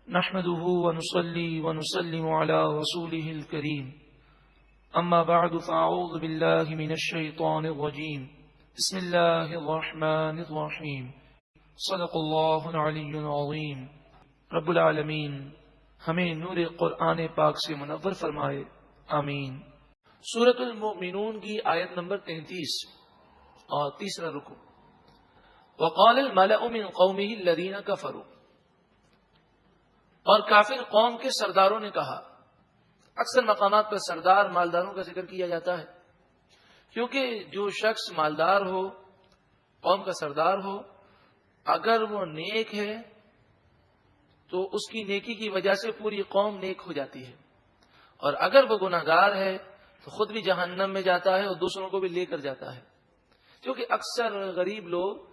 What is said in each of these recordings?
نحمده ونصلي ونسلم على رسوله الكريم أما بعد فأعوذ بالله من الشيطان الرجيم بسم الله الرحمن الرحيم صدق الله العلي العظيم رب العالمین ہمیں نور قرآن پاک سے منور فرمائے، آمین۔ سورۃ المؤمنون کی آیت نمبر 33 اور تیسرا رکو۔ وقال الملأ من قومه الذين كفروا، اور کافر قوم کے سرداروں نے کہا۔ اکثر مقامات پر سردار مالداروں کا ذکر کیا جاتا ہے، کیونکہ جو شخص مالدار ہو، قوم کا سردار ہو، اگر وہ نیک ہے تو اس کی نیکی کی وجہ سے پوری قوم نیک ہو جاتی ہے، اور اگر وہ گناہگار ہے تو خود بھی جہنم میں جاتا ہے اور دوسروں کو بھی لے کر جاتا ہے۔ کیونکہ اکثر غریب لوگ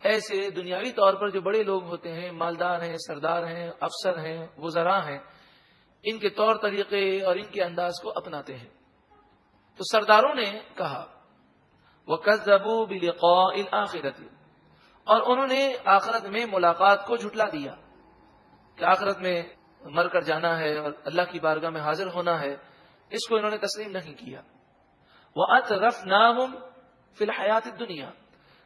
ایسے دنیاوی طور پر جو بڑے لوگ ہوتے ہیں، مالدار ہیں، سردار ہیں، افسر ہیں، وزراء ہیں، ان کے طور طریقے اور ان کے انداز کو اپناتے ہیں۔ تو سرداروں نے کہا وَكَذَّبُوا بِلِقَاءِ الْآخِرَةِ، اور انہوں نے آخرت میں ملاقات کو جھٹلا دیا کہ آخرت میں مر کر جانا ہے اور اللہ کی بارگاہ میں حاضر ہونا ہے، اس کو انہوں نے تسلیم نہیں کیا۔ وَأَتْرَفْنَاهُمْ فِي الْحَيَاةِ الدُّنْيَا،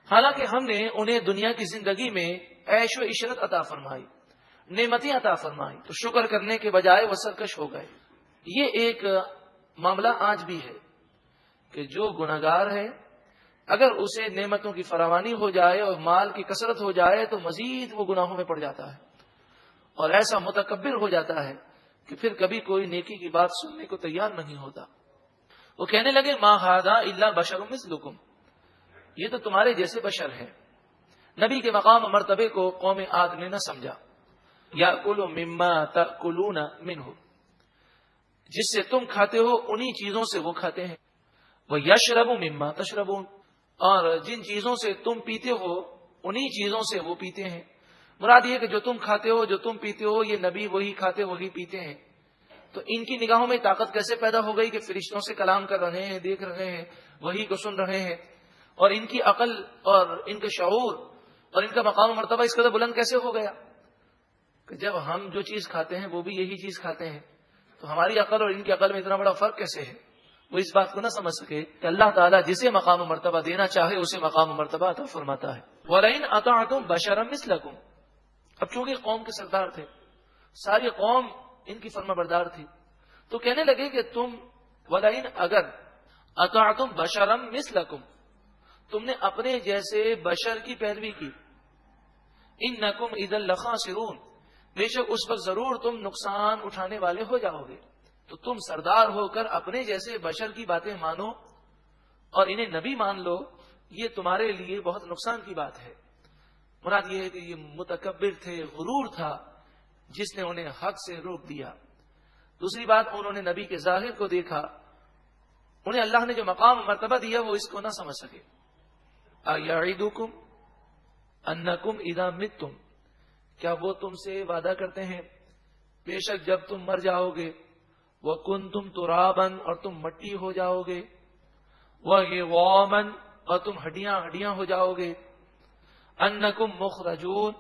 حالانکہ ہم نے انہیں دنیا کی زندگی میں عیش و عشرت عطا فرمائی، نعمتیں عطا فرمائی، تو شکر کرنے کے بجائے وہ سرکش ہو گئے۔ یہ ایک معاملہ آج بھی ہے کہ جو گناہگار ہے، اگر اسے نعمتوں کی فراوانی ہو جائے اور مال کی کثرت ہو جائے تو مزید وہ گناہوں میں پڑ جاتا ہے، اور ایسا متکبر ہو جاتا ہے کہ پھر کبھی کوئی نیکی کی بات سننے کو تیار نہیں ہوتا۔ وہ کہنے لگے ما ھذا الا بشر مثلکم، یہ تو تمہارے جیسے بشر ہے۔ نبی کے مقام و مرتبے کو قوم عاد نے نہ سمجھا۔ یاکل مما تاکلون منہ، جس سے تم کھاتے ہو انہی چیزوں سے وہ کھاتے ہیں۔ ویشرب مما تشربون، اور جن چیزوں سے تم پیتے ہو انہی چیزوں سے وہ پیتے ہیں۔ مراد یہ کہ جو تم کھاتے ہو، جو تم پیتے ہو، یہ نبی وہی کھاتے وہی پیتے ہیں۔ تو ان کی نگاہوں میں طاقت کیسے پیدا ہو گئی کہ فرشتوں سے کلام کر رہے ہیں، دیکھ رہے ہیں، وہی کو سن رہے ہیں، اور ان کی عقل اور ان کا شعور اور ان کا مقام و مرتبہ اس قدر بلند کیسے ہو گیا کہ جب ہم جو چیز کھاتے ہیں وہ بھی یہی چیز کھاتے ہیں، تو ہماری عقل اور ان کی عقل میں اتنا بڑا فرق کیسے ہے؟ وہ اس بات کو نہ سمجھ سکے کہ اللہ تعالیٰ جسے مقام و مرتبہ دینا چاہے اسے مقام و مرتبہ عطا فرماتا ہے۔ وَلَئِنْ أَطَعْتُمْ بَشَرًا مِثْلَكُمْ، اب چونکہ قوم کے سردار تھے، ساری قوم ان کی فرما بردار تھی، تو کہنے لگے کہ تم وَلَئِنْ اگر أَطَعْتُمْ بَشَرًا مِثْلَكُمْ، تم نے اپنے جیسے بشر کی پیروی کی، انکم اذا لخاسرون، بے شک اس وقت ضرور تم نقصان اٹھانے والے ہو جاؤ گے۔ تو تم سردار ہو کر اپنے جیسے بشر کی باتیں مانو اور انہیں نبی مان لو، یہ تمہارے لیے بہت نقصان کی بات ہے۔ مراد یہ ہے کہ یہ متکبر تھے، غرور تھا جس نے انہیں حق سے روک دیا۔ دوسری بات، انہوں نے نبی کے ظاہر کو دیکھا، انہیں اللہ نے جو مقام و مرتبہ دیا وہ اس کو نہ سمجھ سکے۔ اَیَعِدُکُمْ اَنَّکُمْ اِذَا مِتُّمْ، کیا وہ تم سے وعدہ کرتے ہیں بے شک جب تم مر جاؤ گے، وَكُنْتُمْ تُرَابًا، اور تم مٹی ہو جاؤ گے، وَعِظَامًا، اور تم ہڈیاں ہڈیاں ہو جاؤ گے، اَنَّکُمْ مُخْرَجُونَ،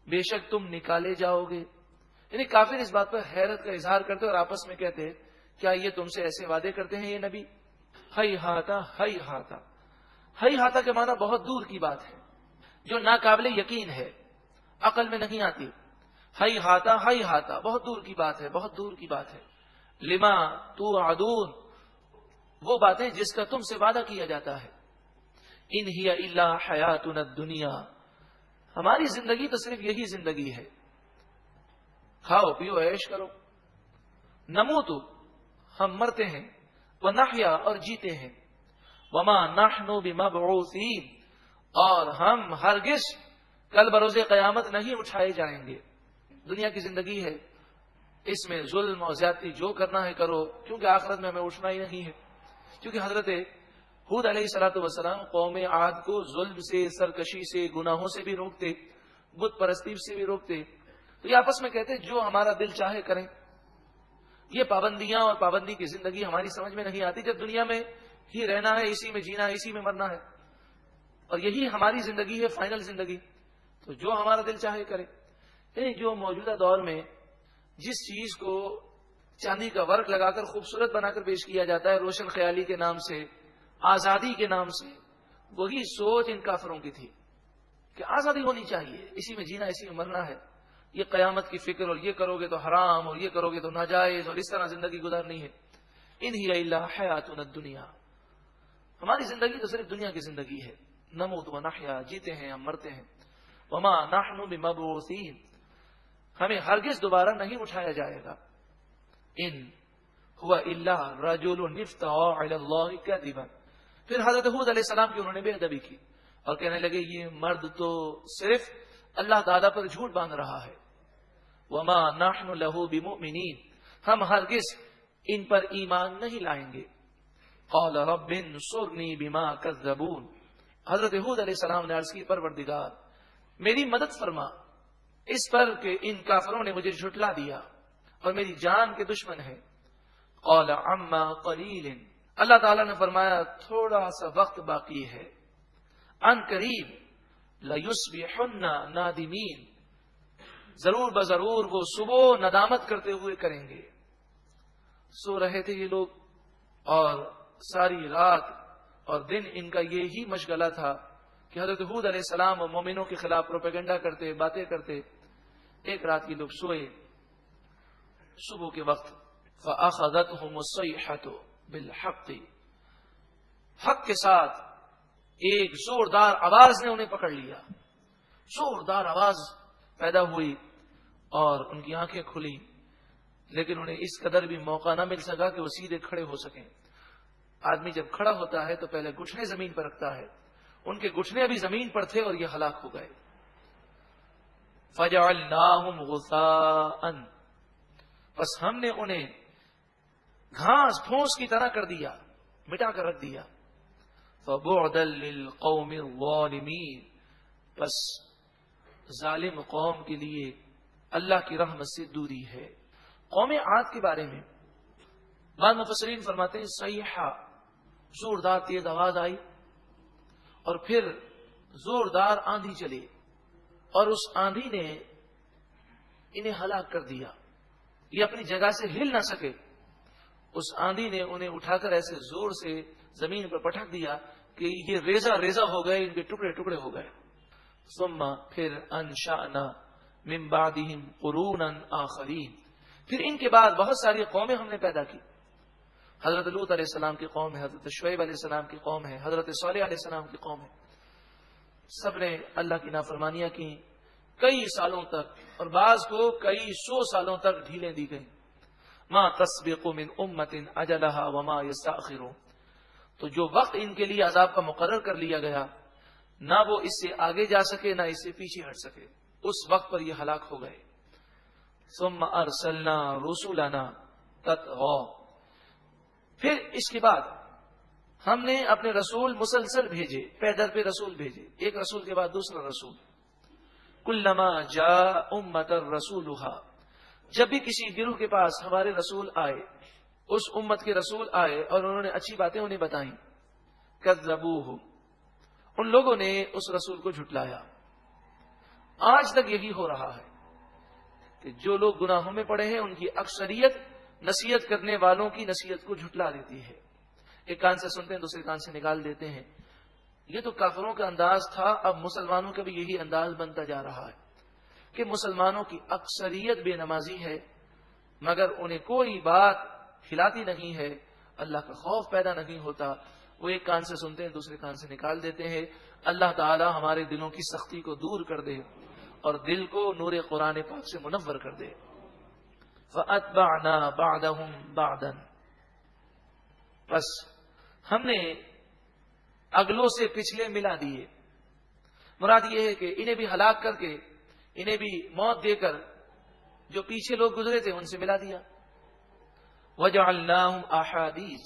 بے شک تم نکالے جاؤ گے۔ یعنی کافر اس بات پر حیرت کا اظہار کرتے اور آپس میں کہتے کیا یہ تم سے ایسے وعدے کرتے ہیں یہ نبی؟ ہئی ہاتا ہئی ہاتا، ہئی ہاتا کے معنی بہت دور کی بات ہے جو ناقابل یقین ہے، عقل میں نہیں آتی۔ ہئی ہاتا بہت دور کی بات ہے، بہت دور کی بات ہے۔ لما توعدون، وہ باتیں جس کا تم سے وعدہ کیا جاتا ہے۔ ان ہی الا حیاتنا الدنیا، ہماری زندگی تو صرف یہی زندگی ہے، کھاؤ پیو عیش کرو۔ نموت، ہم مرتے ہیں، ونحیا، اور جیتے ہیں، وما نحن بمبعوثین، اور ہم ہرگز کل بروز قیامت نہیں اٹھائے جائیں گے۔ دنیا کی زندگی ہے، اس میں ظلم اور زیادتی جو کرنا ہے کرو، کیونکہ آخرت میں ہمیں اٹھنا ہی نہیں ہے۔ کیونکہ حضرت ہود علیہ الصلوۃ والسلام قوم عاد کو ظلم سے، سرکشی سے، گناہوں سے بھی روکتے، بت پرستی سے بھی روکتے، تو یہ آپس میں کہتے جو ہمارا دل چاہے کریں۔ یہ پابندیاں اور پابندی کی زندگی ہماری سمجھ میں نہیں آتی، جب دنیا میں ہی رہنا ہے، اسی میں جینا ہے، اسی میں مرنا ہے، اور یہی ہماری زندگی ہے، فائنل زندگی، تو جو ہمارا دل چاہے کرے۔ یعنی جو موجودہ دور میں جس چیز کو چاندی کا ورق لگا کر خوبصورت بنا کر پیش کیا جاتا ہے روشن خیالی کے نام سے، آزادی کے نام سے، وہی سوچ ان کافروں کی تھی کہ آزادی ہونی چاہیے، اسی میں جینا، اسی میں مرنا ہے، یہ قیامت کی فکر، اور یہ کرو گے تو حرام، اور یہ کرو گے تو ناجائز، اور اس طرح زندگی گزارنی ہے۔ ان ہی الا حیاتنا الدنیا، ہماری زندگی تو صرف دنیا کی زندگی ہے، نموت و نحیا، جیتے ہیں ہم، مرتے ہیں، وما نحن بمبعوثین، ہمیں ہرگز دوبارہ نہیں اٹھایا جائے گا۔ ان هو الا رجل افترى على الله كذبا، پھر حضرت ہود علیہ السلام کی انہوں نے بے ادبی کی اور کہنے لگے یہ مرد تو صرف اللہ تعالیٰ پر جھوٹ باندھ رہا ہے۔ وما نحن له بمؤمنین، ہم ہرگز ان پر ایمان نہیں لائیں گے۔ قال رب انصرنی بما کذبون، حضرت ہود علیہ السلام نے عرض کی پروردگار میری مدد فرما اس پر کہ ان کافروں نے مجھے جھٹلا دیا اور میری جان کے دشمن ہے۔ قال عما قلیل، اللہ تعالیٰ نے فرمایا تھوڑا سا وقت باقی ہے، ان قریب لیصبحن نادمین، ضرور بضرور وہ صبح ندامت کرتے ہوئے کریں گے۔ سو رہے تھے یہ لوگ اور ساری رات اور دن ان کا یہی مشغلہ تھا کہ حضرت ہود علیہ السلام اور مومنوں کے خلاف پروپیگنڈا کرتے، باتیں کرتے۔ ایک رات یہ لوگ سوئے، صبح کے وقت فَأَخَذَتْهُمُ الصَّيْحَةُ بِالْحَقِّ، حق کے ساتھ ایک زوردار آواز نے انہیں پکڑ لیا، زوردار آواز پیدا ہوئی اور ان کی آنکھیں کھلی، لیکن انہیں اس قدر بھی موقع نہ مل سکا کہ وہ سیدھے کھڑے ہو سکیں۔ آدمی جب کھڑا ہوتا ہے تو پہلے گھٹنے زمین پر رکھتا ہے، ان کے گھٹنے ابھی زمین پر تھے اور یہ ہلاک ہو گئے۔ فَجَعَلْنَاهُمْ غُثَاءً، بس ہم نے انہیں گھاس پھوس کی طرح کر دیا، مٹا کر رکھ دیا۔ فَبُعْدًا لِلْقَوْمِ الظَّالِمِينَ، بس ظالم قوم کے لیے اللہ کی رحمت سے دوری ہے۔ قوم عاد کے بارے میں بعض مفسرین فرماتے ہیں صیحہ، زوردار تیز آواز آئی اور پھر زوردار آندھی چلی اور اس آندھی نے انہیں ہلاک کر دیا، یہ اپنی جگہ سے ہل نہ سکے۔ اس آندھی نے انہیں اٹھا کر ایسے زور سے زمین پر پٹک دیا کہ یہ ریزہ ریزہ ہو گئے، ان کے ٹکڑے ٹکڑے ہو گئے۔ ثم پھر انشأنا من بعدهم قرونا آخرین، پھر ان کے بعد بہت ساری قومیں ہم نے پیدا کی۔ حضرت لوط علیہ السلام کی قوم ہے، حضرت شعیب علیہ السلام کی قوم ہے، حضرت صالح علیہ السلام کی قوم ہے۔ سب نے اللہ کی نافرمانیاں کی کئی سالوں تک، اور بعض کو کئی سو سالوں تک ڈھیلیں دی گئیں۔ ما تسبق من امت اجلها وما یستأخرون، تو جو وقت ان کے لیے عذاب کا مقرر کر لیا گیا، نہ وہ اس سے آگے جا سکے نہ اس سے پیچھے ہٹ سکے، اس وقت پر یہ ہلاک ہو گئے۔ ثم ارسلنا رسلنا تترا، پھر اس کے بعد ہم نے اپنے رسول مسلسل بھیجے، پے در پہ رسول بھیجے، ایک رسول کے بعد دوسرا رسول۔ کلما جاء امۃ رسولها، جب بھی کسی گروہ کے پاس ہمارے رسول آئے، اس امت کے رسول آئے اور انہوں نے اچھی باتیں انہیں بتائیں، کذبوہ، ان لوگوں نے اس رسول کو جھٹلایا۔ آج تک یہی ہو رہا ہے کہ جو لوگ گناہوں میں پڑے ہیں ان کی اکثریت نصیحت کرنے والوں کی نصیحت کو جھٹلا دیتی ہے، ایک کان سے سنتے ہیں دوسرے کان سے نکال دیتے ہیں۔ یہ تو کافروں کا انداز تھا، اب مسلمانوں کا بھی یہی انداز بنتا جا رہا ہے کہ مسلمانوں کی اکثریت بے نمازی ہے، مگر انہیں کوئی بات کھلاتی نہیں ہے، اللہ کا خوف پیدا نہیں ہوتا، وہ ایک کان سے سنتے ہیں دوسرے کان سے نکال دیتے ہیں۔ اللہ تعالی ہمارے دلوں کی سختی کو دور کر دے اور دل کو نور قرآن پاک سے منور کر دے۔ فَأَتْبَعْنَا بَعْدَهُمْ بَعْدًا، بس ہم نے اگلوں سے پچھلے ملا دیے۔ مراد یہ ہے کہ انہیں بھی ہلاک کر کے، انہیں بھی موت دے کر جو پیچھے لوگ گزرے تھے ان سے ملا دیا۔ وَجَعَلْنَاهُمْ أَحَادِيث،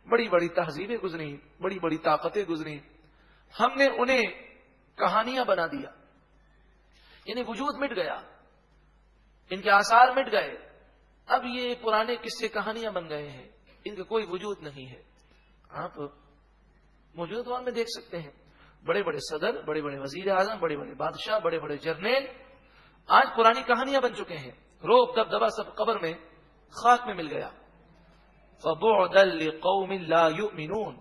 بڑی بڑی تہذیبیں گزری، بڑی بڑی طاقتیں گزری، ہم نے انہیں کہانیاں بنا دیا، یعنی وجود مٹ گیا، ان کے آثار مٹ گئے، اب یہ پرانے قصے کہانیاں بن گئے ہیں، ان کا کوئی وجود نہیں ہے۔ آپ موجودہ دور میں دیکھ سکتے ہیں بڑے بڑے صدر، بڑے بڑے وزیر اعظم، بڑے بڑے بادشاہ، بڑے بڑے جرنیل آج پرانی کہانیاں بن چکے ہیں، روب دبدبا سب قبر میں خاک میں مل گیا. فَبُعْدًا لِقَوْمٍ لَا يُؤْمِنُونَ،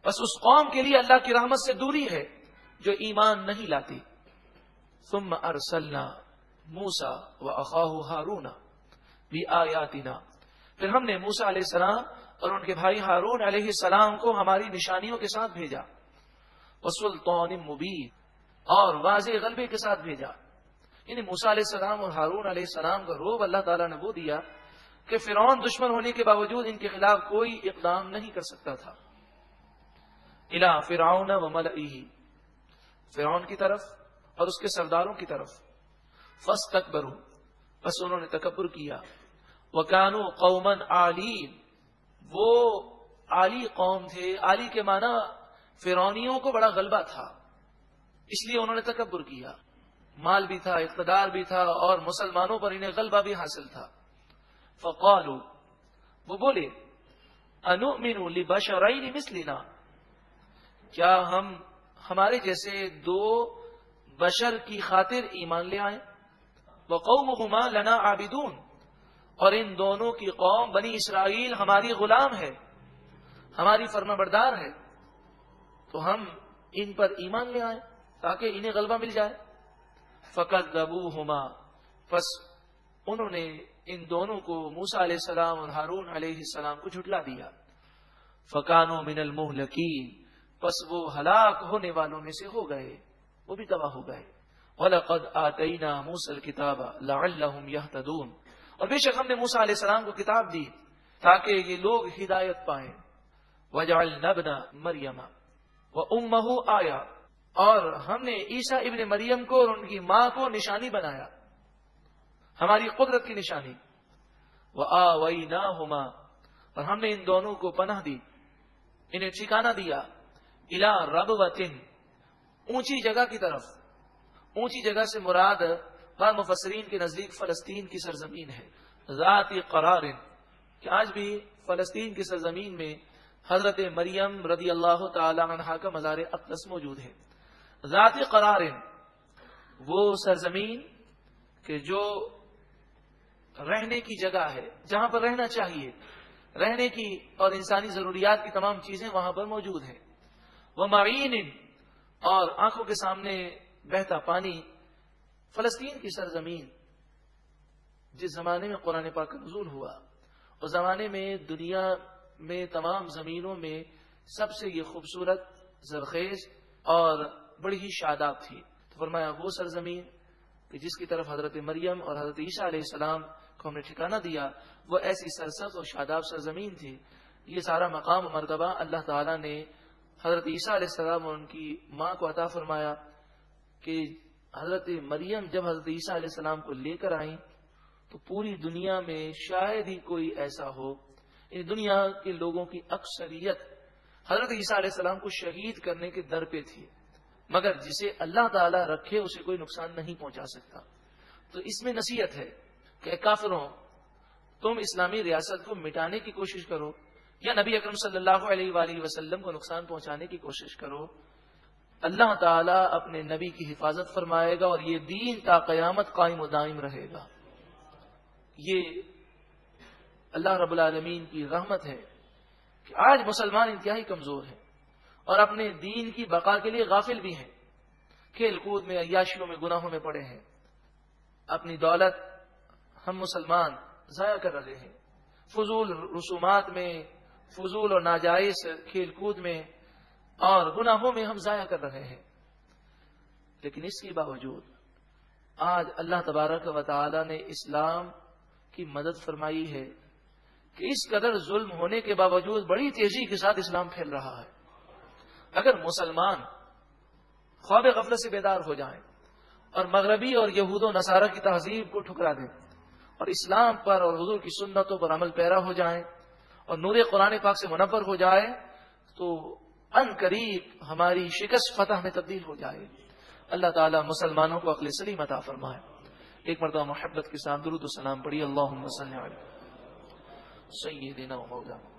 بس اس قوم کے لیے اللہ کی رحمت سے دوری ہے جو ایمان نہیں لاتی. ثم ارسلنا موسیٰ وَأَخَاهُ هَارُونَ بِآيَاتِنَا، پھر ہم نے موسیٰ علیہ السلام اور ان کے بھائی ہارون علیہ السلام کو ہماری نشانیوں کے ساتھ بھیجا. وَسُلْطَانٍ مُبِينٍ، اور واضح غلبے کے ساتھ بھیجا. یعنی موسیٰ علیہ السلام اور ہارون علیہ السلام کا روب اللہ تعالیٰ نے وہ دیا کہ فرعون دشمن ہونے کے باوجود ان کے خلاف کوئی اقدام نہیں کر سکتا تھا. اِلَىٰ فِرْعَوْنَ وَمَلَئِهِ، فرعون کی طرف اور اس کے سرداروں کی طرف. فَاسْتَكْبَرُوا، بس انہوں نے تکبر کیا. وَكَانُوا قَوْمًا عَالِينَ، وہ عالی قوم تھے. عالی کے معنی فرعونیوں کو بڑا غلبہ تھا، اس لیے انہوں نے تکبر کیا. مال بھی تھا، اقتدار بھی تھا، اور مسلمانوں پر انہیں غلبہ بھی حاصل تھا. فقالوا، وہ بولے، انؤمن لبشرین مثلنا، کیا ہم ہمارے جیسے دو بشر کی خاطر ایمان لے آئیں. وقومهما لنا عابدون، اور ان دونوں کی قوم بنی اسرائیل ہماری غلام ہے، ہماری فرما بردار ہے، تو ہم ان پر ایمان لے آئیں تاکہ انہیں غلبہ مل جائے. فکذبوہما، پس انہوں نے ان دونوں کو، موسیٰ علیہ السلام اور ہارون علیہ السلام کو جھٹلا دیا. فکانوا من المہلکین، پس وہ ہلاک ہونے والوں میں سے ہو گئے، وہ بھی تباہ ہو گئے. وَلَقَدْ آتَيْنَا مُوسَى الْكِتَابَ لَعَلَّهُمْ يَهْتَدُونَ، اور بے شک ہم نے موسیٰ علیہ السلام کو کتاب دی تاکہ یہ لوگ ہدایت پائیں. وَجَعَلْنَا ابْنَ مَرْيَمَ وَأُمَّهُ آیَةً، اور ہم نے عیسیٰ ابن مریم کو اور ان کی ماں کو نشانی بنایا، ہماری قدرت کی نشانی. وَآوَيْنَاهُمَا، اور ہم نے ان دونوں کو پناہ دی، انہیں ٹھکانہ دیا. إِلَىٰ رَبْوَةٍ، اونچی جگہ کی طرف. اونچی جگہ سے مراد بعض مفسرین کے نزدیک فلسطین کی سرزمین ہے. ذات قرار، کہ آج بھی فلسطین کی سرزمین میں حضرت مریم رضی اللہ تعالی عنہا کا مزار اقدس موجود ہے. ذات قرار، وہ سرزمین کہ جو رہنے کی جگہ ہے، جہاں پر رہنا چاہیے، رہنے کی اور انسانی ضروریات کی تمام چیزیں وہاں پر موجود ہیں. وَمَعِینٍ، اور آنکھوں کے سامنے بہتا پانی. فلسطین کی سرزمین جس زمانے میں قرآن پاک کا نزول ہوا، اس زمانے میں دنیا میں تمام زمینوں میں سب سے یہ خوبصورت، زرخیز اور بڑی ہی شاداب تھی. تو فرمایا وہ سرزمین کہ جس کی طرف حضرت مریم اور حضرت عیسیٰ علیہ السلام کو ہم نے ٹھکانہ دیا، وہ ایسی سرسبز اور شاداب سرزمین تھی. یہ سارا مقام و مرتبہ اللہ تعالیٰ نے حضرت عیسیٰ علیہ السلام اور ان کی ماں کو عطا فرمایا کہ حضرت مریم جب حضرت عیسیٰ علیہ السلام کو لے کر آئیں تو پوری دنیا میں شاید ہی کوئی ایسا ہو، ان دنیا کے لوگوں کی اکثریت حضرت عیسیٰ علیہ السلام کو شہید کرنے کے در پہ تھی، مگر جسے اللہ تعالیٰ رکھے اسے کوئی نقصان نہیں پہنچا سکتا. تو اس میں نصیحت ہے کہ کافروں، تم اسلامی ریاست کو مٹانے کی کوشش کرو یا نبی اکرم صلی اللہ علیہ وآلہ وسلم کو نقصان پہنچانے کی کوشش کرو، اللہ تعالیٰ اپنے نبی کی حفاظت فرمائے گا اور یہ دین تا قیامت قائم و دائم رہے گا. یہ اللہ رب العالمین کی رحمت ہے کہ آج مسلمان انتہائی کمزور ہیں اور اپنے دین کی بقا کے لیے غافل بھی ہیں. کھیل کود میں، عیاشیوں میں، گناہوں میں پڑے ہیں. اپنی دولت ہم مسلمان ضائع کر رہے ہیں، فضول رسومات میں، فضول اور ناجائز کھیل کود میں اور گناہوں میں ہم ضائع کر رہے ہیں. لیکن اس کے باوجود آج اللہ تبارک و تعالی نے اسلام کی مدد فرمائی ہے کہ اس قدر ظلم ہونے کے باوجود بڑی تیزی کے ساتھ اسلام پھیل رہا ہے. اگر مسلمان خواب غفلت سے بیدار ہو جائیں اور مغربی اور یہود و نصارہ کی تہذیب کو ٹھکرا دیں اور اسلام پر اور حضور کی سنتوں پر عمل پیرا ہو جائیں اور نور قرآن پاک سے منور ہو جائے تو ان قریب ہماری شکست فتح میں تبدیل ہو جائے. اللہ تعالیٰ مسلمانوں کو عقل سلیم عطا فرمائے. ایک مرتبہ محبت کے ساتھ درود و سلام پڑھی. اللہم صلی علی سیدنا و مولانا